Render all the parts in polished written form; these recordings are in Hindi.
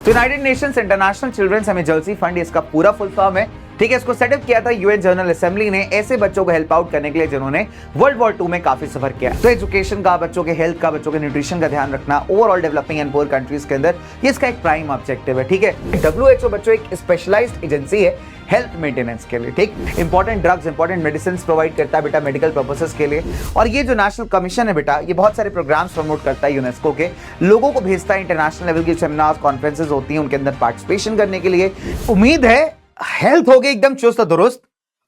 तो United Nations International Children's Emergency Fund इसका पूरा फुल फॉर्म है। ठीक है, इसको सेटअप किया था यूएन जनरल असेंबली ने ऐसे बच्चों को हेल्प आउट करने के लिए जिन्होंने वर्ल्ड वॉर 2 में काफी सफर किया। तो एजुकेशन का, बच्चों के हेल्थ का, बच्चों के न्यूट्रिशन का ध्यान रखना overall developing and poor countries के अंदर ये इसका एक प्राइम ऑब्जेक्टिव है। ठीक है, WHO बच्चों एक स्पेशलाइज्ड एजेंसी है हेल्थ मेंटेनेंस के लिए। ठीक, important drugs, important medicine provide करता है बेटा मेडिकल पर्पसेस के लिए। और ये जो नेशनल कमीशन है बेटा, ये बहुत सारे प्रोग्राम्स प्रमोट करता है यूनेस्को के, लोगों को भेजता है इंटरनेशनल लेवल की सेमिनार्स, कॉन्फ्रेंसेस होती हैं उनके अंदर पार्टिसिपेशन करने के लिए। उम्मीद है हेल्थ होगी एकदम चुस्त दुरुस्त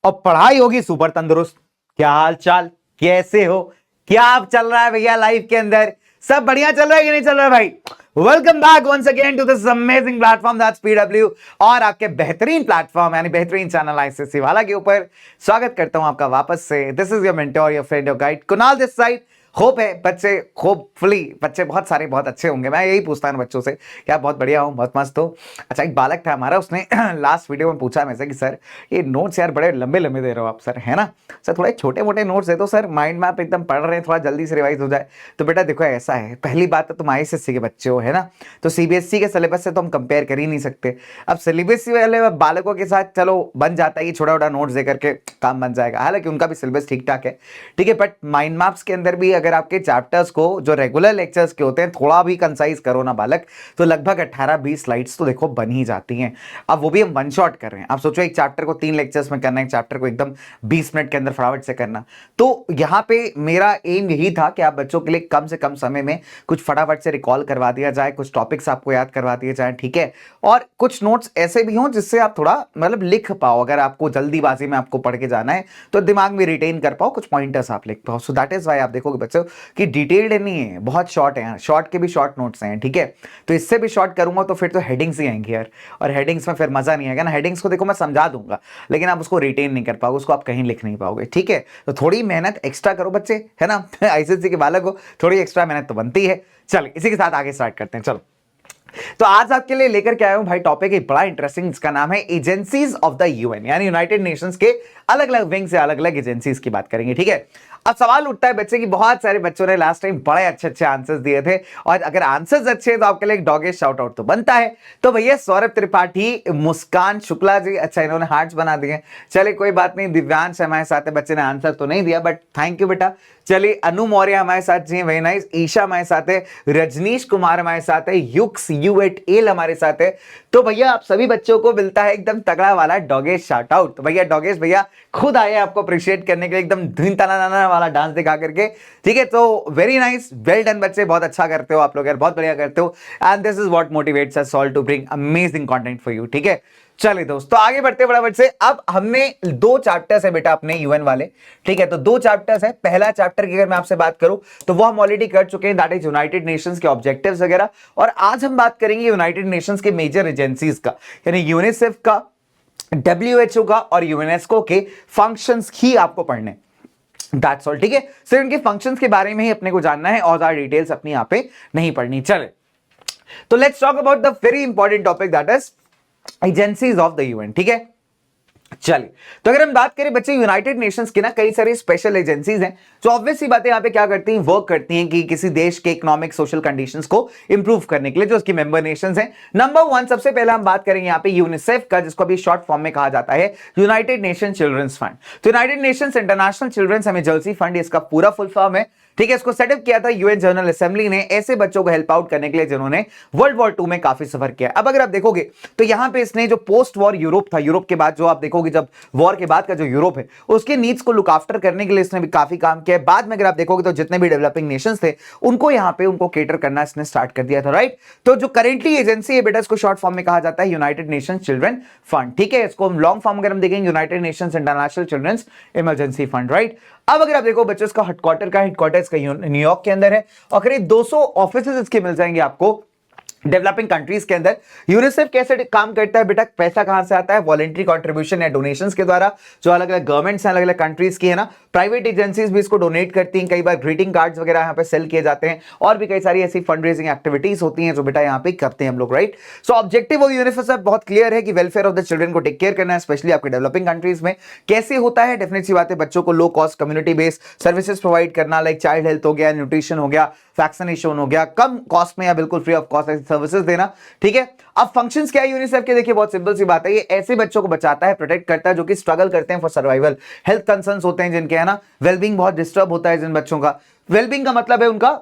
और पढ़ाई होगी सुपर तंदुरुस्त। क्या हाल चाल, कैसे हो, क्या आप चल रहा है भैया लाइफ के अंदर? सब बढ़िया चल रहा है कि नहीं चल रहा है भाई? Welcome back once again to this amazing platform that's PW और आपके बेहतरीन प्लेटफॉर्म यानी बेहतरीन चैनल आईसीसी वाला के ऊपर स्वागत करता हूं आपका वापस से। This is your mentor, your friend, your guide Kunal this side. Hope है बच्चे, होपफुली बच्चे बहुत सारे बहुत अच्छे होंगे। मैं यही पूछता हूं बच्चों से, क्या बहुत बढ़िया हूं, बहुत मस्त हो। अच्छा, एक बालक था हमारा, उसने लास्ट वीडियो में पूछा मेरे से कि सर ये नोट्स यार बड़े लंबे लंबे दे रहे हो आप सर, है ना सर, थोड़े छोटे मोटे नोट्स दे दो सर, माइंड मैप एकदम पढ़ रहे हैं, थोड़ा जल्दी से रिवाइज हो जाए। तो बेटा देखो ऐसा है, पहली बात तो तुम ICSE के बच्चे हो, है ना, तो CBSE के सिलेबस से तो हम कंपेयर कर ही नहीं सकते। अब सिलेबस वाले बालकों के साथ चलो बन जाता है कि छोटा छोटा नोट्स दे करके काम बन जाएगा, हालांकि उनका भी सिलेबस ठीक ठाक है। ठीक है, बट माइंड मैप्स के अंदर भी अगर आपके चैप्टर्स को जो रेगुलर लेक्चर्स के होते हैं थोड़ा भी कंसाइज करो ना बालक, तो लगभग 18-20 स्लाइड्स तो देखो बन ही जाती हैं। अब वो भी हम वन शॉट कर रहे हैं। आप सोचो एक चैप्टर को 3 लेक्चर्स में करना है, एक चैप्टर को एकदम 20 मिनट के अंदर फटाफट से करना। तो यहां पे मेरा एम यही था कि आप बच्चों के लिए कम से कम समय में कुछ फटाफट से रिकॉल करवा दिया जाए, कुछ टॉपिक्स आपको याद करवा दिए जाए। ठीक है, और कुछ नोट्स ऐसे भी हों जिससे आप थोड़ा मतलब लिख पाओ, अगर आपको जल्दीबाजी में आपको पढ़ के जाना है तो दिमाग में रिटेन कर पाओ, कुछ पॉइंटर्स आप लिख पाओ। सो दैट इज वाई आप देखोगे बच्चों कि डिटेल्ड नहीं है, बहुत शॉर्ट है, शॉर्ट के भी शॉर्ट नोट्स हैं। ठीक है, तो इससे भी शॉर्ट करूंगा तो फिर तो हेडिंग्स ही आएंगी यार, और हेडिंग्स में फिर मजा नहीं आएगा ना। हेडिंग्स को देखो मैं समझा दूंगा लेकिन आप उसको रिटेन नहीं कर पाओगे, उसको आप कहीं लिख नहीं पाओगे। ठीक है, तो थोड़ी मेहनत एक्स्ट्रा करो बच्चे, है ना ICSE के बालक हो, थोड़ी एक्स्ट्रा मेहनत तो बनती है। चल इसी के साथ आगे स्टार्ट करते हैं। चलो, तो आज आपके लिए लेकर के आया हूं भाई टॉपिक एक बड़ा इंटरेस्टिंग, जिसका नाम है एजेंसीज ऑफ द UN, यानी यूनाइटेड नेशंस के अलग अलग विंग से अलग अलग एजेंसीज की बात करेंगे। ठीक है, अब सवाल उठता है बच्चे की, बहुत सारे बच्चों ने लास्ट टाइम बड़े अच्छे अच्छे आंसर्स दिए थे, और अगर आंसर्स अच्छे हैं तो आपके लिए एक डॉगेज शाउट आउट तो बनता है। तो भैया सौरभ त्रिपाठी, मुस्कान शुक्ला जी, अच्छा इन्होंने हार्ट्स बना दिए, चलिए कोई बात नहीं। दिव्यांश हमारे साथ है, बच्चे ने आंसर तो नहीं दिया बट थैंक यू बेटा। चलिए अनु मौर्य हमारे साथ जी, वेरी नाइस। ईशा हमारे साथ है, रजनीश कुमार हमारे साथ है, युक्स U8L हमारे साथ है। तो भैया आप सभी बच्चों को मिलता है एकदम तगड़ा वाला डॉगेज शाउट आउट। तो भैया डॉगेज भैया खुद आए आपको अप्रिशिएट करने के लिए, एकदम धुन तना वाला डांस दिखा करके। ठीक है, तो वेरी नाइस, वेल डन बच्चे, बहुत अच्छा करते हो आप लोग यार, बहुत बढ़िया करते हो। And this is what motivates us all to bring amazing content for you. ठीक है, चलिए दोस्तों आगे बढ़ते फटाफट से। अब हमने 2 चैप्टर्स है बेटा अपने UN वाले। ठीक है, तो 2 चैप्टर्स है। पहला चैप्टर की अगर मैं आपसे बात करूं तो वो हम ऑलरेडी कर चुके हैं, दैट इज यूनाइटेड नेशंस के ऑब्जेक्टिव्स वगैरह। और आज हम बात करेंगे यूनाइटेड नेशंस के मेजर एजेंसीज का, यानी यूनिसेफ का, WHO का और यूनेस्को के फंक्शंस ही आपको पढ़ने। That's all. ठीक है, सिर्फ इनके फंक्शंस के बारे में ही अपने को जानना है और ज्यादा डिटेल्स अपनी यहां पे नहीं पढ़नी। चले, तो let's talk about the very important topic that is agencies of the UN। ठीक है, चलिए, तो अगर हम बात करें बच्चे यूनाइटेड नेशंस की ना कई सारी स्पेशल एजेंसीज हैं जो ऑब्वियसली बातें यहां पे क्या करती हैं, वर्क करती हैं कि किसी देश के इकोनॉमिक सोशल कंडीशंस को इंप्रूव करने के लिए जो उसकी मेंबर नेशंस हैं। नंबर 1 सबसे पहले हम बात करेंगे यहां पे यूनिसेफ का, जिसको अभी शॉर्ट फॉर्म में कहा जाता है यूनाइटेड नेशन चिल्ड्रंस फंड। तो United Nations International Children's Emergency Fund इसका पूरा फुल फॉर्म है। ठीक है, इसको सेटअप किया था यूएन जनरल असेंबली ने ऐसे बच्चों को हेल्प आउट करने के लिए जिन्होंने वर्ल्ड वॉर 2 में काफी सफर किया। अब अगर आप देखोगे तो यहां पे इसने जो पोस्ट वॉर यूरोप था, यूरोप के बाद जो आप देखोगे जब वॉर के बाद का जो यूरोप है उसके नीड्स को लुक आफ्टर करने के लिए इसने भी काफी काम किया है। बाद में अगर आप देखोगे तो जितने भी डेवलपिंग नेशंस थे उनको यहां पे उनको केटर करना इसने स्टार्ट कर दिया था, राइट। तो जो करेंटली एजेंसी है बेटा, इसको शॉर्ट फॉर्म में कहा जाता है यूनाइटेड नेशन चिल्ड्रन फंड। ठीक है, इसको लॉन्ग फॉर्म अगर हम देखेंगे United Nations International Children's Emergency Fund, right. अब अगर आप देखो बच्चों, इसका हेडक्वार्टर इसका न्यूयॉर्क के अंदर है और करीब 200 ऑफिसेज इसके मिल जाएंगे आपको डेवलपिंग कंट्रीज के अंदर। यूनिसेफ कैसे काम करता है बेटा, पैसा कहां से आता है, वॉलेंट्री कंट्रीब्यूशन या डोनेशंस के द्वारा, जो अलग अलग गवर्नमेंट्स हैं अलग अलग कंट्रीज की, है ना। प्राइवेट एजेंसीज भी इसको डोनेट करती हैं, कई बार ग्रीटिंग कार्ड्स वगैरह यहाँ पे सेल किए जाते हैं, और भी कई सारी ऐसी फंड रेजिंग एक्टिविटीज होती हैं जो बेटा यहाँ पे करते हैं हम लोग, right. So objective of UNICEF बहुत क्लियर है कि वेलफेयर ऑफ द चिल्ड्रन को टेक केयर करना है, स्पेशली आपके डेवलपिंग कंट्रीज में। कैसे होता है, डेफिनेट सी बात है, बच्चों को low cost community based services provide करना, लाइक चाइल्ड हेल्थ हो गया, न्यूट्रिशन हो गया, वैक्सीनेशन हो गया, कम कॉस्ट में या बिल्कुल फ्री ऑफ कॉस्ट ऐसी सर्विसेज देना, ठीक है। अब फंक्शंस क्या है यूनिसेफ के, देखिए बहुत सिंपल सी बात है, ये ऐसे बच्चों को बचाता है, प्रोटेक्ट करता है जो कि स्ट्रगल करते हैं फॉर सर्वाइवल, हेल्थ कंसर्न्स होते हैं जिनके, है ना, वेलबींग बहुत डिस्टर्ब होता है जिन बच्चों का। वेलबींग का मतलब है उनका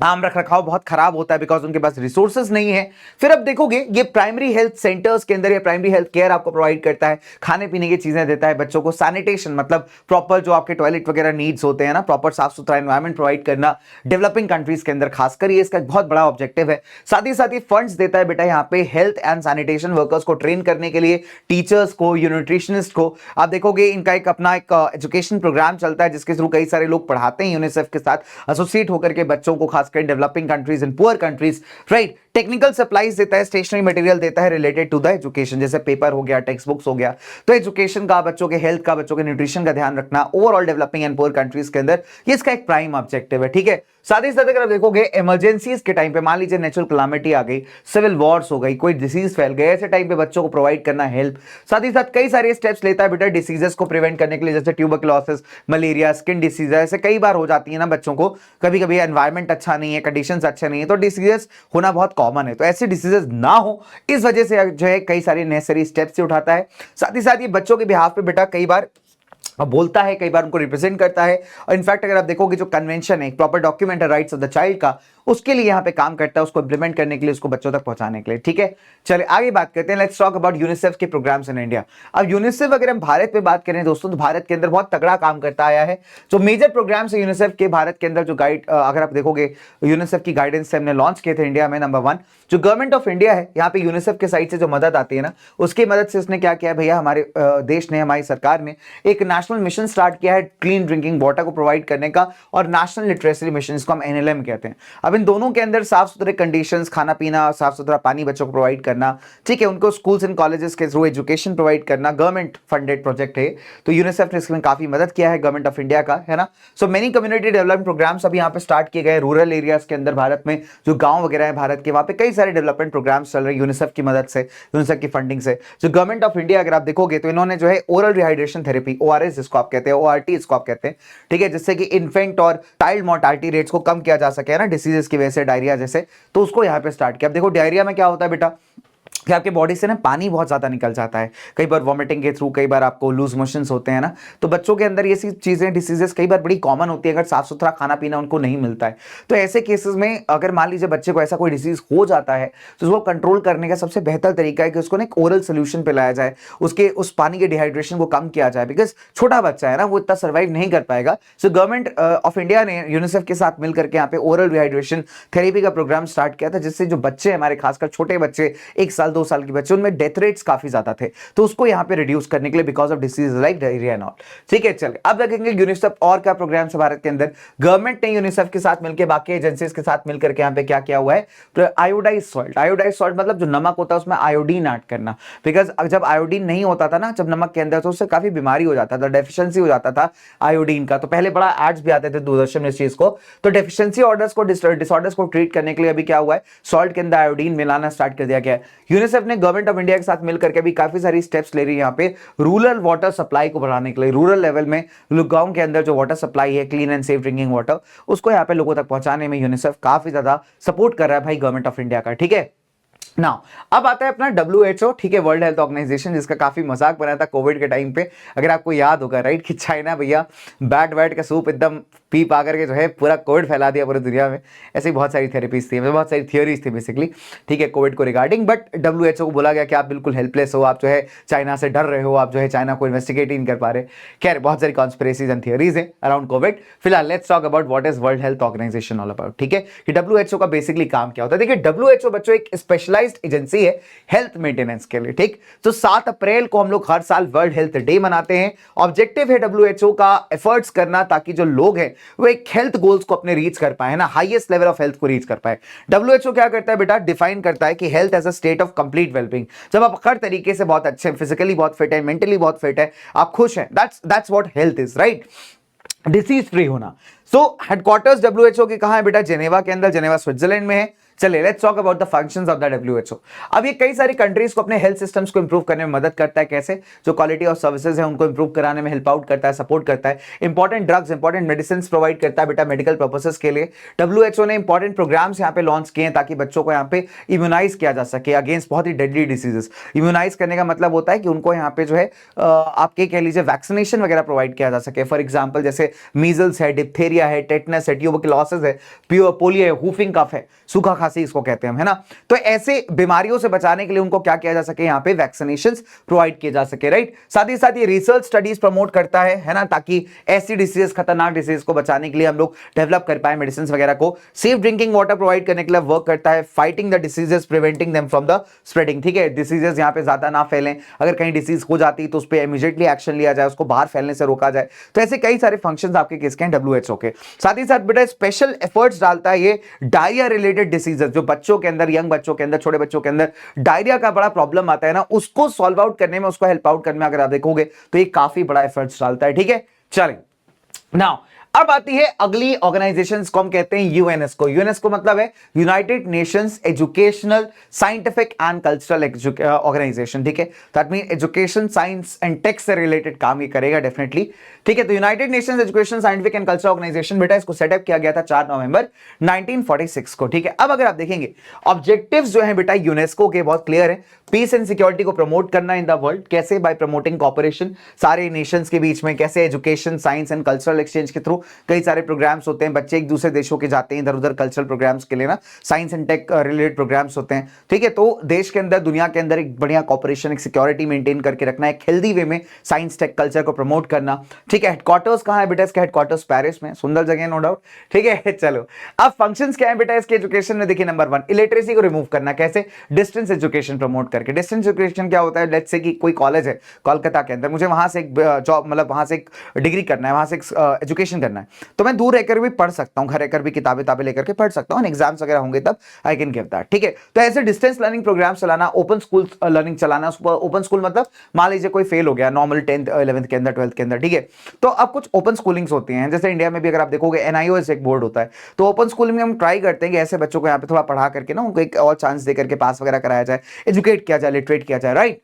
आम रख रखाव बहुत खराब होता है बिकॉज उनके पास रिसोर्सेज नहीं है। फिर अब देखोगे ये प्राइमरी हेल्थ सेंटर्स के अंदर, ये प्राइमरी हेल्थ केयर आपको प्रोवाइड करता है, खाने पीने की चीजें देता है बच्चों को, सैनिटेशन मतलब प्रॉपर जो आपके टॉयलेट वगैरह नीड्स होते हैं ना, प्रॉपर साफ सुथरा एनवायरमेंट प्रोवाइड करना, डेवलपिंग कंट्रीज के अंदर खासकर ये इसका बहुत बड़ा ऑब्जेक्टिव है। साथ ही फंड्स देता है बेटा यहाँ पे हेल्थ एंड सैनिटेशन वर्कर्स को ट्रेन करने के लिए, टीचर्स को, न्यूट्रिशनिस्ट को। आप देखोगे इनका एक अपना एक एजुकेशन प्रोग्राम चलता है जिसके थ्रू कई सारे लोग पढ़ाते हैं यूनिसेफ के साथ एसोसिएट होकर के बच्चों को, खासकर developing countries in poor countries, right. Technical supplies देता है, स्टेशनरी मटेरियल देता है रिलेटेड टू द एजुकेशन, जैसे पेपर हो गया, टेक्स्ट बुक्स हो गया। तो एजुकेशन का, बच्चों के हेल्थ का, बच्चों के न्यूट्रिशन का ध्यान रखना overall developing and poor countries के अंदर, ये इसका एक प्राइम ऑब्जेक्टिव है, ठीक है। साथ ही साथ अगर आप देखोगे इमरजेंसीज के टाइम पे, मान लीजिए नेचुरल क्लामिटी आ गई, सिविल वॉर्स हो गई, कोई डिसीज फैल गए, ऐसे टाइम पे बच्चों को प्रोवाइड करना हेल्प। साथ ही साथ कई सारे स्टेप्स लेता है बेटा डिसीजेस को प्रिवेंट करने के लिए, जैसे ट्यूबरकुलोसिस, मलेरिया, स्किन डिसीज, ऐसे कई बार हो जाती है ना बच्चों को, कभी कभी एनवायरमेंट अच्छा नहीं है, कंडीशंस अच्छे नहीं है, तो डिसीजेस होना बहुत कॉमन है। तो ऐसे डिसीजेस ना हो इस वजह से जो है कई सारी नेसेसरी स्टेप्स से उठाता है। साथ ही साथ ये बच्चों के बिहाफ पे बेटा कई बार बोलता है, कई बार उनको रिप्रेजेंट करता है। और इनफैक्ट अगर आप देखोगे जो कन्वेंशन है, एक प्रॉपर डॉक्यूमेंट है राइट्स ऑफ द चाइल्ड का, उसके लिए यहां पे काम करता है, उसको इंप्लीमेंट करने के लिए, उसको बच्चों तक पहुंचाने के लिए, ठीक है। चलिए आगे बात करते हैं, लेट्स टॉक अबाउट यूनिसेफ के प्रोग्राम्स इन इंडिया। अब यूनिसेफ अगर हम भारत में बात करें दोस्तों, तो भारत के अंदर बहुत तगड़ा काम करता आया है। जो मेजर प्रोग्राम्स है यूनिसेफ के भारत के अंदर, जो गाइड अगर आप देखोगे यूनिसेफ की गाइडेंस से हमने लॉन्च किए थे इंडिया में, नंबर 1 जो गवर्नमेंट ऑफ इंडिया है, यहाँ पे यूनिसेफ के साइड से जो मदद आती है ना, उसकी मदद से उसने क्या किया भैया, हमारे देश ने, हमारी सरकार ने एक नेशनल मिशन स्टार्ट किया है क्लीन ड्रिंकिंग वाटर को प्रोवाइड करने का, और नेशनल लिटरेसी मिशन, इसको हम एनएलएम कहते हैं। अब इन दोनों के अंदर साफ सुथरे कंडीशंस, खाना पीना, साफ सुथरा पानी बच्चों को प्रोवाइड करना, ठीक है, उनको स्कूल्स एंड कॉलेजेस के थ्रू एजुकेशन प्रोवाइड करना, गवर्नमेंट फंडेड प्रोजेक्ट है। तो यूनिसेफ ने इसमें काफी मदद किया है, गवर्नमेंट ऑफ इंडिया का, है ना। So many community development programs अभी यहाँ पे स्टार्ट किए गए रूरल एरियाज के अंदर, भारत में जो गांव वगैरह है भारत के, वहां पे कई सारे डेवलपमेंट प्रोग्राम्स चल रहे हैं यूनिसेफ की मदद से, यूनिसेफ की फंडिंग से। जो गवर्नमेंट ऑफ इंडिया अगर आप देखोगे तो इन्होंने जो है ओरल रिहाइड्रेशन थेरेपी, ओआरएस जिसको आप कहते हैं, ओआरटी इसको आप कहते हैं, ठीक है, जिससे कि इन्फेंट और चाइल्ड मोर्टालिटी रेट्स को कम किया जा सके, है ना, डिसीजेस की वजह से, डायरिया जैसे, तो उसको यहाँ पे स्टार्ट किया। अब देखो डायरिया में क्या होता है बेटा, कि आपके बॉडी से ना पानी बहुत ज्यादा निकल जाता है, कई बार वॉमिटिंग के थ्रू, कई बार आपको लूज मोशंस होते हैं ना, तो बच्चों के अंदर ये सी चीजें, डिसीजेस कई बार बड़ी कॉमन होती है अगर साफ सुथरा खाना पीना उनको नहीं मिलता है। तो ऐसे केसेस में अगर मान लीजिए बच्चे को ऐसा कोई डिसीज हो जाता है, तो उसको कंट्रोल करने का सबसे बेहतर तरीका है कि उसको ना एक ओरल सोल्यूशन पिलाया जाए, उसके उस पानी के डिहाइड्रेशन को कम किया जाए, बिकॉज छोटा बच्चा है ना, वो इतना सर्वाइव नहीं कर पाएगा। सो गवर्नमेंट ऑफ इंडिया ने यूनिसेफ के साथ मिलकर के यहाँ पे ओरल रिहाइड्रेशन थेरेपी का प्रोग्राम स्टार्ट किया था, जिससे जो बच्चे हमारे, खासकर छोटे बच्चे, 1 साल 2 साल के बच्चे, उनमें डेथ रेट्स काफी ज्यादा थे, तो उसको यहां पे रिड्यूस करने के लिए because of disease like diarrhoea and all, ठीक है। चलिए अब देखेंगे यूनिसेफ और क्या प्रोग्राम है भारत के अंदर। गवर्नमेंट ने यूनिसेफ के साथ मिलकर, बाकी एजेंसीज के साथ मिलकर के यहाँ पे क्या किया हुआ है, तो आयोडाइज सॉल्ट, आयोडाइज सॉल्ट मतलब जो नमक होता है उसमें आयोडीन ऐड करना, बिकॉज जब आयोडीन नहीं होता था ना, जब नमक के अंदर, तो उससे काफी बीमारी हो जाता था, डेफिशिएंसी हो जाता था आयोडीन का। तो पहले बड़ा एड्स भी आते थे दूरदर्शन में इस चीज को, तो डेफिशिएंसी ऑर्डर्स को, डिसऑर्डर्स को ट्रीट करने के लिए अभी क्या हुआ है, सॉल्ट के अंदर आयोडीन मिलाना स्टार्ट कर दिया गया है। यूनिसेफ ने गवर्नमेंट ऑफ इंडिया के साथ मिलकर के भी काफी सारी स्टेप्स ले रही है यहाँ पे रूरल वाटर सप्लाई को बढ़ाने के लिए, रूरल लेवल में गांव के अंदर जो वाटर सप्लाई है, clean and safe drinking water, उसको यहाँ पे लोगों तक पहुंचाने में यूनिसेफ काफी ज्यादा सपोर्ट कर रहा है भाई गवर्नमेंट ऑफ इंडिया का, ठीक है। नाउ अब आता है अपना WHO, ठीक है, वर्ल्ड हेल्थ ऑर्गेनाइजेशन, जिसका काफी मजाक बना था कोविड के टाइम पे, अगर आपको याद होगा, राइट, कि चाइना भैया बैट वैट का सूप एकदम पी पा करके जो है पूरा कोविड फैला दिया पूरी दुनिया में। ऐसे ही बहुत सारी थेरेपीज थी, बहुत सारी थियोरीज थी बेसिकली, ठीक है, कोविड को रिगार्डिंग। बट WHO को बोला गया कि आप बिल्कुल हेल्पलेस हो, आप जो है चाइना से डर रहे हो, आप जो है चाइना को इन्वेस्टिगेट ही नहीं कर पा रहे। खैर बहुत सारी कॉन्स्पिरेसीज एंड थियोरीज है अराउंड कोविड। फिलहाल let's talk about what is World Health Organization all about, ठीक है, कि WHO का बेसिकली काम क्या होता है। देखिए WHO बच्चों एक स्पेशलाइज्ड एजेंसी है हेल्थ मेंटेनेंस के लिए, ठीक। तो 7 अप्रैल को हम लोग हर साल वर्ल्ड हेल्थ डे मनाते हैं। ऑब्जेक्टिव है WHO का एफर्ट्स करना, ताकि जो लोग हैं वो एक हेल्थ गोल्स को अपने रीच कर पाए ना, हाईएस्ट लेवल ऑफ हेल्थ को रीच कर पाए। WHO क्या करता है बेटा, डिफाइन करता है कि health as a state of complete wellbeing, जब आप हर तरीके से बहुत अच्छे हैं, फिजिकली बहुत फिट है, मेंटली बहुत फिट है, आप खुश हैं, that's what health is, right, disease free होना। सो हेडक्वार्टर्स WHO के कहां है बेटा, जेनेवा के अंदर, जेनेवा स्विट्जरलैंड में है, चलिए let's talk about the functions of the WHO। अब ये कई सारी कंट्रीज को अपने हेल्थ सिस्टम्स को इंप्रूव करने में मदद करता है। कैसे? जो क्वालिटी ऑफ सर्विसेज है उनको इंप्रूव कराने में हेल्प आउट करता है, सपोर्ट करता है। Important drugs, important medicine provide करता है बेटा मेडिकल पर्पसेस के लिए। WHO ने इंपॉर्टेंट प्रोग्राम्स यहाँ पे लॉन्च किए हैं ताकि बच्चों को यहाँ पे इम्यूनाइज किया जा सके अगेंस्ट बहुत ही डेडली डिसीजेस। इम्यूनाइज करने का मतलब होता है कि उनको यहाँ पे जो है आपके कह लीजिए वैक्सीनेशन वगैरह प्रोवाइड किया जा सके। फॉर एग्जाम्पल जैसे मीजल्स है, डिप्थेरिया है, टेटनस है, ट्यूबरकुलोसिस है, पोलियो है, हुफिंग कफ है, सूखा खांसी इसको कहते हैं, है ना। तो ऐसे बीमारियों से बचाने के लिए उनको क्या किया जा सके, यहाँ पे वैक्सीनेशंस प्रोवाइड किए जा सके, राइट। साथ ही साथ ये रिसर्च स्टडीज प्रमोट करता है ना, ताकि ऐसी डिसीज, खतरनाक डिसीज को बचाने के लिए हम लोग डेवलप कर पाए मेडिसिन वगैरह को। सेफ ड्रिंकिंग वाटर प्रोवाइड करने के लिए वर्क करता है। Fighting the diseases, preventing them from the spreading, ठीक है। डिसीजेस यहाँ पे ज्यादा ना फैलें, अगर कहीं डिसीज हो जाती है तो उस पर इमीडिएटली एक्शन लिया जाए, उसको बाहर फैलने से रोका जाए। तो ऐसे कई सारे फंक्शंस आपके किसके हैं, WHO के। साथ ही साथ बेटा स्पेशल एफर्ट्स डालता है ये डायरिया रिलेटेड डिसीजेस, जो बच्चों के अंदर, यंग बच्चों के अंदर, छोटे बच्चों के अंदर डायरिया का बड़ा प्रॉब्लम आता है ना, उसको सॉल्व आउट करने में, उसको हेल्प आउट करने में अगर आप देखोगे तो ये काफी बड़ा एफर्ट्स डालता है, ठीक है। चलें नाउ अब आती है अगली ऑर्गेनाइजेशंस को हम कहते हैं यूएनएसको। यूएनएसको मतलब है United Nations Educational, Scientific and Cultural Organization, ठीक है। That mean education, science and tech से रिलेटेड काम ये करेगा डेफिनेटली, ठीक है। तो United Nations Education, Scientific and Cultural Organization बेटा इसको सेटअप किया गया था 4 नवंबर 1946 को, ठीक है। अब अगर आप देखेंगे ऑब्जेक्टिव्स जो है बेटा यूनेस्को के बहुत क्लियर है। पीस एंड सिक्योरिटी को प्रमोट करना इन द वर्ल्ड, कैसे? बाय प्रमोटिंग कॉपरेशन सारे नेशंस के बीच में। कैसे? Education, science and cultural exchange के थ्रू कई सारे प्रोग्राम्स होते हैं, बच्चे एक दूसरे देशों के जाते हैं इधर उधर कल्चरल प्रोग्राम्स के लिए ना, science and tech related programs होते हैं, ठीक है। तो देश के अंदर, दुनिया के अंदर एक बढ़िया कॉपरेशन, एक सिक्योरिटी मेंटेन करके रखना, एक हेल्दी वे में साइंस टेक कल्चर को प्रमोट करना, ठीक है। हेडक्वार्टर्स कहां है बेटा इसका? हेडक्वार्टर्स पेरिस में, सुंदर जगह नो डाउट, ठीक है। चलो अब फंक्शंस क्या है बेटा इसके एजुकेशन में? देखिए नंबर 1 इलिटरेसी को रिमूव करना। कैसे? डिस्टेंस एजुकेशन प्रमोट करके। डिस्टेंस एजुकेशन क्या होता है? लेट्स से कि कोई कॉलेज है कोलकाता के अंदर, मुझे वहां से एक जॉब, मतलब वहां से एक डिग्री करना है, वहां से एक एजुकेशन करना है, तो मैं दूर रहकर भी पढ़ सकता हूं, घर रहकर भी किताबें लेकर के पढ़ सकता हूं, एग्जाम्स वगैरह होंगे तब आई कैन गिव दैट, ठीक है। तो ऐसे डिस्टेंस लर्निंग प्रोग्राम चलाना, ओपन स्कूल लर्निंग चलाना। ओपन स्कूल मतलब मान लीजिए कोई फेल हो गया नॉर्मल 10th 11th के अंदर, 12th के अंदर, ठीक है। तो अब कुछ ओपन स्कूलिंग्स होती हैं, जैसे इंडिया में भी अगर आप देखोगे NIOS एक बोर्ड होता है, तो ओपन स्कूलिंग में हम ट्राई करते हैं कि ऐसे बच्चों को यहाँ पे थोड़ा पढ़ा करके ना, उनको एक और चांस देकर के पास वगैरह कराया जाए, एजुकेट किया जाए, लिटरेट किया जाए, राइट।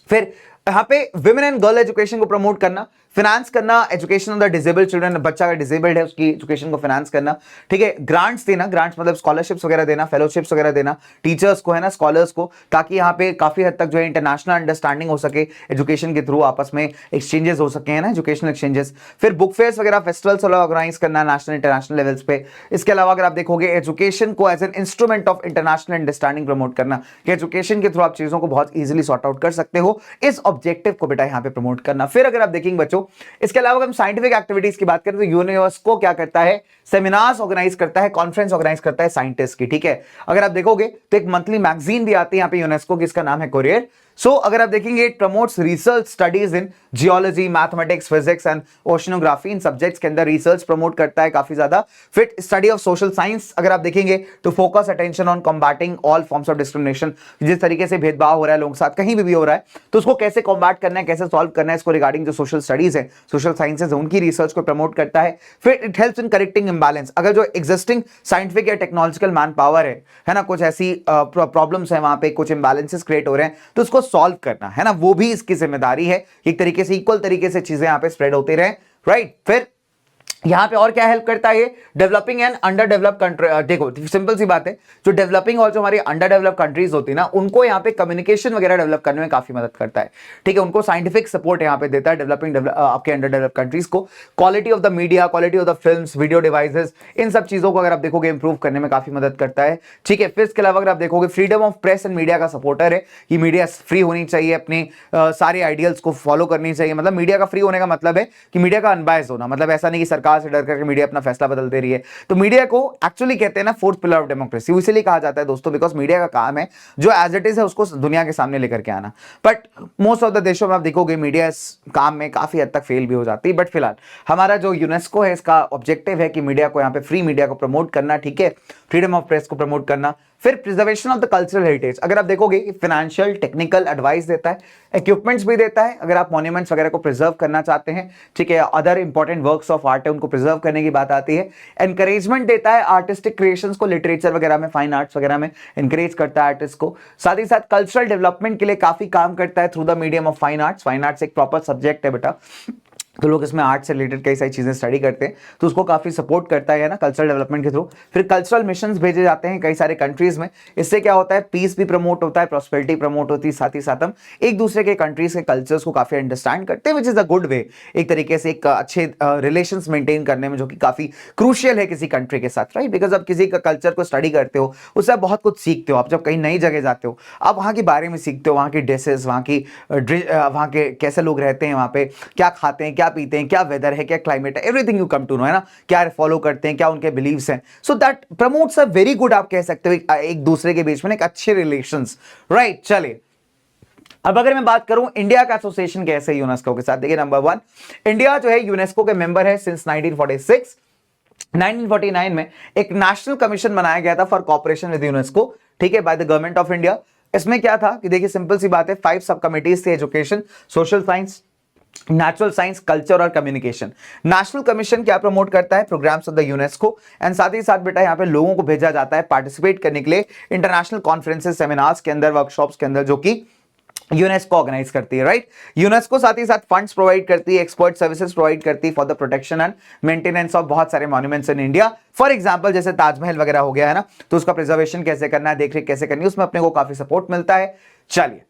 फिर यहां पे विमेन एंड गर्ल एजुकेशन को प्रमोट करना, फिनांस करना education of the disabled children, बच्चा अगर डिसेबल्ड है उसकी एजुकेशन को फिनांस करना, ठीक है। ग्रांट्स देना, ग्रांट्स मतलब स्कॉलरशिप्स वगैरह देना, फेलोशिप्स वगैरह देना टीचर्स को, है ना, स्कॉलर्स को, ताकि यहाँ पे काफी हद तक जो है इंटरनेशनल अंडरस्टैंडिंग हो सके, एजुकेशन के थ्रू आपस में एक्सचेंजेस हो सके, है ना, एजुकेशनल एक्सचेंजेस। फिर बुक फेयर्स वगैरह, फेस्टिवल्स ऑर्गेनाइज करना नेशनल इंटरनेशनल लेवल्स पे। इसके अलावा अगर आप देखोगे एजुकेशन को as an instrument of international understanding promote करना, कि एजुकेशन के थ्रू आप चीजों को बहुत इजीली सॉर्ट आउट कर सकते हो, इस ऑब्जेक्टिव को बेटा यहाँ पे प्रमोट करना। फिर अगर आप देखेंगे बच्चों, इसके अलावा हम साइंटिफिक एक्टिविटीज की बात करें तो यूनेस्को क्या करता है? सेमिनार्स ऑर्गेनाइज करता है, कॉन्फ्रेंस ऑर्गेनाइज करता है साइंटिस्ट की, ठीक है। अगर आप देखोगे तो एक मंथली मैगजीन भी आती है यहाँ पे यूनेस्को की, इसका नाम है कुरियर। सो अगर आप देखेंगे it promotes research studies in geology, mathematics, physics and oceanography, in subjects के अंदर रिसर्च प्रमोट करता है काफी ज्यादा। फिर स्टडी ऑफ सोशल साइंस अगर आप देखेंगे तो focus attention on combating all forms of discrimination, जिस तरीके से भेदभाव हो रहा है लोगों के साथ कहीं भी हो रहा है, तो उसको कैसे कॉम्बैट करना है, कैसे सॉल्व करना है, इसको रिगार्डिंग जो सोशल स्टडीज है, सोशल साइंसेज है, उनकी रिसर्च को प्रमोट करता है। फिर it helps in correcting imbalance, अगर जो एग्जिस्टिंग साइंटिफिक या टेक्नोलॉजिकल मैन पावर है ना, कुछ ऐसी प्रॉब्लम्स है वहां पे, कुछ इंबैलेंसेस क्रिएट हो रहे हैं, तो उसको सॉल्व करना है ना, वो भी इसकी जिम्मेदारी है। एक तरीके से इक्वल तरीके से चीजें यहां पे स्प्रेड होती रहे, राइट। फिर यहां पे और क्या हेल्प करता है ये? Developing and under developed country. देखो सिंपल सी बात है, जो डेवलपिंग और जो हमारी अंडर डेवलप्ड कंट्रीज होती है ना, उनको यहां पे कम्युनिकेशन वगैरह डेवलप करने में काफी मदद करता है, ठीक है। उनको साइंटिफिक सपोर्ट यहां पे देता है डेवलपिंग आपके अंडर डेवलप्ड कंट्रीज को। Quality of the media, quality of the films, video devices, इन सब चीजों को अगर आप देखोगे इंप्रूव करने में काफी मदद करता है, ठीक है। फिर इसके अलावा अगर आप देखोगे freedom of press and media का सपोर्टर है, कि मीडिया फ्री होनी चाहिए, अपने सारे आइडियल्स को फॉलो करनी चाहिए। मतलब मीडिया का फ्री होने का मतलब है कि मीडिया का अनबायस्ड होना, मतलब ऐसा नहीं कि सरकार से डर करके मीडिया अपना फैसला बदल दे रही है। तो मीडिया को एक्चुअली कहते हैं ना फोर्थ पिलर ऑफ डेमोक्रेसी, इसलिए कहा जाता है दोस्तों, बिकॉज मीडिया का काम है जो एज इट इज है उसको दुनिया के सामने लेकर के आना। बट मोस्ट ऑफ द देशों में आप देखोगे मीडिया इस काम में काफी हद तक फेल भी हो जाती है। बट फिलहाल हमारा जो यूनेस्को है, इसका ऑब्जेक्टिव है कि मीडिया को यहाँ पे फ्री मीडिया को प्रमोट करना, ठीक है, फ्रीडम ऑफ प्रेस को प्रमोट करना। फिर preservation of the cultural heritage, अगर आप देखोगे फाइनेंशियल टेक्निकल एडवाइस देता है, इक्विपमेंट्स भी देता है अगर आप मॉन्यूमेंट्स वगैरह को प्रिजर्व करना चाहते हैं, ठीक है, other important works of art है उनको प्रिजर्व करने की बात आती है। एनकरेजमेंट देता है आर्टिस्टिक क्रिएशंस को, लिटरेचर वगैरह में, फाइन आर्ट्स वगैरह में एनकरेज करता है आर्टिस्ट को। साथ ही साथ कल्चरल डेवलपमेंट के लिए काफी काम करता है through the medium of fine arts. Fine arts एक प्रॉपर सब्जेक्ट है बेटा, तो लोग इसमें आर्ट से रिलेटेड कई सारी चीजें स्टडी करते हैं, तो उसको काफी सपोर्ट करता है ना कल्चरल डेवलपमेंट के थ्रू। फिर कल्चरल मिशंस भेजे जाते हैं कई सारे कंट्रीज में, इससे क्या होता है, पीस भी प्रमोट होता है, प्रॉस्पेरिटी प्रमोट होती है, साथ ही साथ हम एक दूसरे के कंट्रीज के कल्चर्स को काफी अंडरस्टैंड करते हैं, which is a good way, एक तरीके से एक अच्छे रिलेशंस मेंटेन करने में, जो कि काफी क्रूशियल है किसी कंट्री के साथ, राइट। बिकॉज आप किसी का कल्चर को स्टडी करते हो उससे आप बहुत कुछ सीखते हो। आप जब कहीं नई जगह जाते हो आप वहां के बारे में सीखते हो, वहां की ड्रेसेस, वहां के कैसे लोग रहते हैं, वहां पे क्या खाते हैं, क्या पीते हैं, क्या वेदर है, क्या क्लाइमेट है, everything you come to know, है ना, क्या फॉलो करते हैं, क्या उनके बिलीव्स हैं। So that promotes a very good, आप कह सकते हो एक दूसरे के बीच में एक अच्छे रिलेशंस, राइट। चलिए अब अगर मैं बात करूं इंडिया का एसोसिएशन कैसे यूनेस्को के साथ, देखिए नंबर 1, इंडिया जो है यूनेस्को के मेंबर है सिंस 1946। 1949 में एक नेशनल कमीशन बनाया गया था फॉर कॉपरेशन विद यूनेस्को, ठीक है, by the government of India. इसमें क्या था कि देखिए सिंपल सी बात है, 5 सब कमिटीज थे, education, social science, natural science, culture और कम्युनिकेशन। नेशनल कमीशन क्या प्रमोट करता है, programs of the UNESCO, and साथ ही साथ बेटा यहाँ पे लोगों को भेजा जाता है पार्टिसिपेट करने के लिए इंटरनेशनल कॉन्फ्रेंसेस, सेमिनार्स के अंदर, वर्कशॉप्स के अंदर, जो कि यूनेस्को ऑर्गेनाइज करती है, राइट। यूनेस्को साथ ही साथ फंड्स प्रोवाइड करती है, एक्सपर्ट सर्विसेज प्रोवाइड करती है for the protection and maintenance of बहुत सारे monuments in India. For example जैसे ताजमहल वगैरह हो गया है ना, तो उसका प्रिजर्वेशन कैसे करना है, देखरेख कैसे करनी है, उसमें अपने को काफी सपोर्ट मिलता है। चलिए,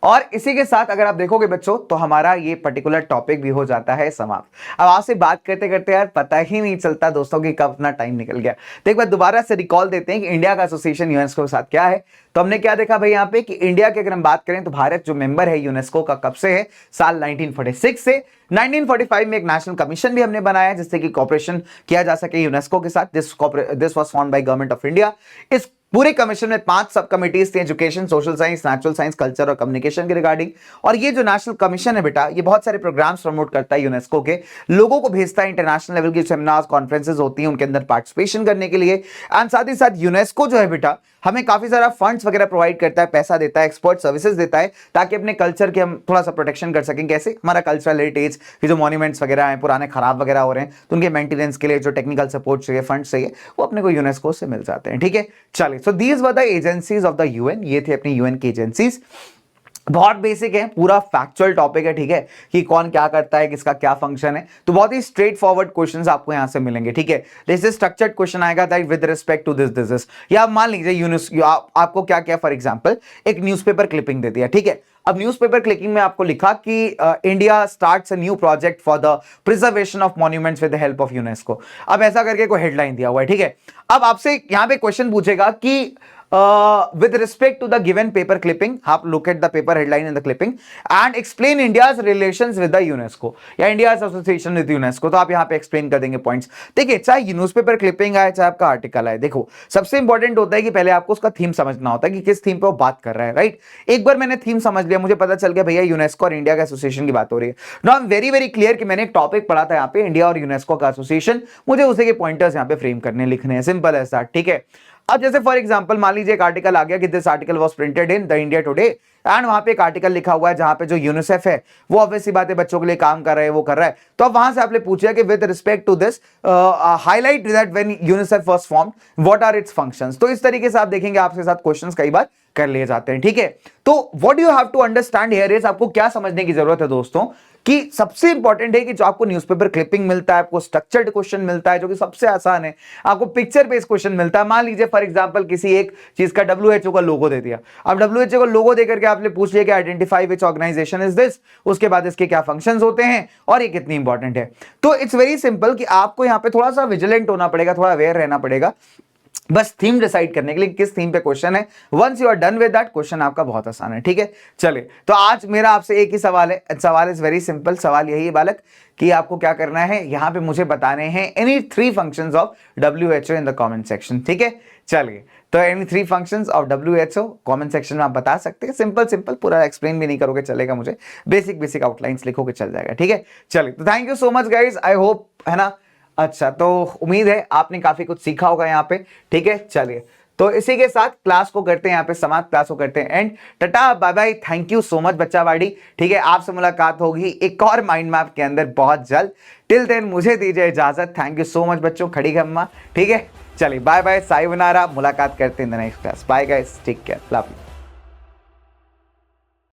और इसी के साथ अगर आप देखोगे बच्चों तो हमारा ये पर्टिकुलर टॉपिक भी हो जाता है समाप्त। अब आपसे बात करते करते यार पता ही नहीं चलता दोस्तों कि कब अपना टाइम निकल गया। तो एक बार दोबारा से रिकॉल देते हैं कि इंडिया का एसोसिएशन यूनेस्को के साथ क्या है। तो हमने क्या देखा भाई यहाँ पे कि इंडिया की अगर हम बात करें तो भारत जो मेंबर है यूनेस्को का कब से है, साल 1946 से। 1945 में एक नेशनल कमीशन भी हमने बनाया जिससे कि कोऑपरेशन किया जा सके यूनेस्को के साथ। This was formed by government of India. इस पूरे कमीशन में 5 सब कमिटीज थी, education, social science, natural science, culture और कम्युनिकेशन के रिगार्डिंग। और ये जो नेशनल कमीशन है बेटा, ये बहुत सारे प्रोग्राम्स प्रमोट करता है यूनेस्को के, लोगों को भेजता है इंटरनेशनल लेवल की सेमिनार्स, कॉन्फ्रेंसेस होती हैं उनके अंदर पार्टिसिपेशन करने के लिए। एंड साथ ही साथ यूनेस्को जो है बेटा हमें काफी सारा फंड्स वगैरह प्रोवाइड करता है, पैसा देता है, एक्सपर्ट सर्विसेज देता है, ताकि अपने कल्चर के हम थोड़ा सा प्रोटेक्शन कर सकें। कैसे, हमारा कल्चरल हेरिटेज के जो मॉन्यूमेंट्स वगैरह हैं पुराने खराब वगैरह हो रहे हैं, तो उनके मेंटेनेंस के लिए जो टेक्निकल सपोर्ट चाहिए, फंड्स चाहिए, वो अपने को यूनेस्को से मिल जाते हैं, ठीक है। चलिए, so these were the agencies of the UN, ये थे अपनी यूएन की एजेंसीज। बहुत बेसिक है, पूरा फैक्चुअल टॉपिक है, ठीक है, कि कौन क्या करता है, किसका क्या फंक्शन है। तो बहुत ही स्ट्रेट फॉरवर्ड क्वेश्चंस आपको यहां से मिलेंगे, ठीक है। जैसे स्ट्रक्चर्ड क्वेश्चन आएगा that with respect to this, या आप मान लीजिए यूनेस्को आपको क्या क्या, फॉर एग्जांपल एक न्यूज़पेपर क्लिपिंग दे दिया, ठीक है। अब न्यूज़पेपर क्लिपिंग में आपको लिखा कि India starts a new project for the preservation of monuments with the help of UNESCO. अब ऐसा करके कोई हेडलाइन दिया हुआ है, ठीक है। अब आपसे यहां पे क्वेश्चन पूछेगा कि with respect to the given paper clipping, आप look at the paper headline in the clipping and explain India's relations with the UNESCO या India's association with UNESCO। तो आप यहाँ पे explain कर देंगे points। देखिए, चाहे न्यूज़पेपर क्लिपिंग आए चाहे आपका आर्टिकल आए, देखो सबसे इंपॉर्टेंट होता है कि पहले आपको उसका थीम समझना होता है कि किस थीम पे वो बात कर रहा है, राइट। एक बार मैंने थीम समझ लिया, मुझे पता चल गया भैया यूनेस्को और इंडिया का एसोसिएशन की बात हो रही है। Now I am very very clear कि मैंने एक टॉपिक पढ़ा था यहाँ पे, इंडिया और यूनेस्को का एसोसिएशन, मुझे उसे के पॉइंटर्स यहाँ पे फ्रेम करने लिखने हैं, सिंपल ऐसा, ठीक है। अब जैसे फॉर एग्जांपल मान लीजिए एक आर्टिकल आ गया कि this article was printed in the India today, and वहां पे एक आर्टिकल लिखा हुआ है जहां पे जो यूनिसेफ है वो ऑब्वियसली बात है बच्चों के लिए काम कर रहा है, वो कर रहा है। तो अब वहां से आपने पूछा कि with respect to this highlight that when UNICEF was formed what are its functions. तो इस तरीके से आप देखेंगे आपके साथ क्वेश्चंस कई बार कर लिए जाते हैं, ठीक है। तो what you have to understand here is, आपको क्या समझने की जरूरत है दोस्तों, कि सबसे इंपॉर्टेंट है कि जो आपको न्यूज़पेपर क्लिपिंग मिलता है, आपको स्ट्रक्चर्ड क्वेश्चन मिलता है जो कि सबसे आसान है, आपको पिक्चर बेस्ड क्वेश्चन मिलता है। मान लीजिए फॉर एग्जांपल किसी एक चीज का WHO का लोगो दे दिया, अब WHO का लोगो देकर के आपने पूछ लिया कि identify which organisation is this, उसके बाद इसके क्या फंक्शंस होते हैं और ये कितनी इंपॉर्टेंट है। तो इट्स वेरी सिंपल कि आपको यहाँ पे थोड़ा सा विजिलेंट होना पड़ेगा, थोड़ा अवेयर रहना पड़ेगा, बस थीम डिसाइड करने के लिए किस थीम पे क्वेश्चन है। Once you are done with that, question आपका बहुत आसान है, ठीक है। चलिए, तो आज मेरा आपसे एक ही सवाल है, सवाल इज वेरी सिंपल। सवाल यही है बालक कि आपको क्या करना है, यहां पे मुझे बताने हैं any 3 functions of WHO in the comment section, ठीक है। चलिए, तो any 3 functions of WHO comment section में आप बता सकते हैं। सिंपल सिंपल, पूरा एक्सप्लेन भी नहीं करोगे चलेगा, मुझे बेसिक बेसिक आउटलाइंस लिखोगे चल जाएगा, ठीक है। चलिए, तो thank you so much guys, I hope, है ना। अच्छा, तो उम्मीद है आपने काफी कुछ सीखा होगा यहाँ पे, ठीक है। चलिए, तो इसी के साथ क्लास को करते हैं यहाँ पे समाप्त, क्लास को करते हैं end. Tata bye bye, thank you so much बच्चावाड़ी। ठीक है, आपसे मुलाकात होगी एक और माइंड मैप के अंदर बहुत जल्द। टिल देन मुझे दीजिए इजाजत। थैंक यू सो मच बच्चों, खड़ी गम्मा। ठीक है, चलिए बाय बाय, साइवनारा, मुलाकात करते हैं in the next class. Bye guys, take care, love you.